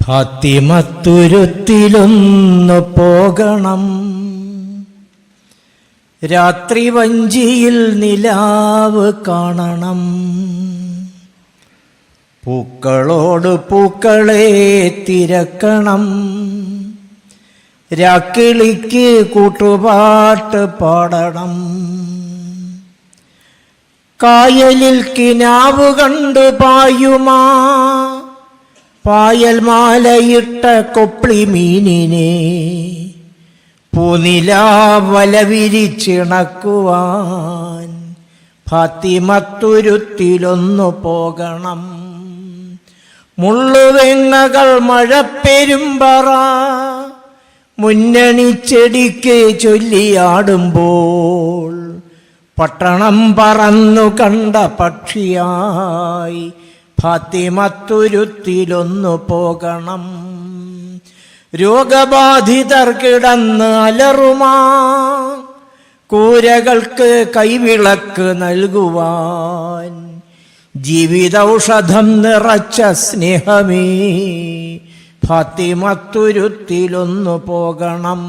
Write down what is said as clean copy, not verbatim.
ഫാത്തിമത്തുരുത്തിലൊന്നു പോകണം, രാത്രി വഞ്ചിയിൽ നിലാവ് കാണണം. പൂക്കളോട് പൂക്കളെ തിരക്കണം, രാക്കിളിക്ക് കൂട്ടുപാട്ട് പാടണം. കായലിൽ കിനാവ് കണ്ടു പായുമാ പായൽ മാലയിട്ട കൊപ്ലി മീനിനെ പൂനിലാവല വിരിച്ചിണക്കുവാൻ ഫാത്തിമത്തുരുത്തിലൊന്നു പോകണം. മുള്ളുവെങ്ങകൾ മഴപ്പെരുമ്പറ മുന്നണിച്ചെടിക്ക് ചൊല്ലിയാടുമ്പോൾ പട്ടണം പറന്നു കണ്ട പക്ഷിയായി ഫാത്തിമത്തുരുത്തിലൊന്നു പോകണം. രോഗബാധിതർ കിടന്ന് അലറുമാ കൂരകൾക്ക് കൈവിളക്ക് നൽകുവാൻ ജീവിതൌഷധം നിറച്ച സ്നേഹമേ ഫാത്തിമത്തുരുത്തിലൊന്നു പോകണം.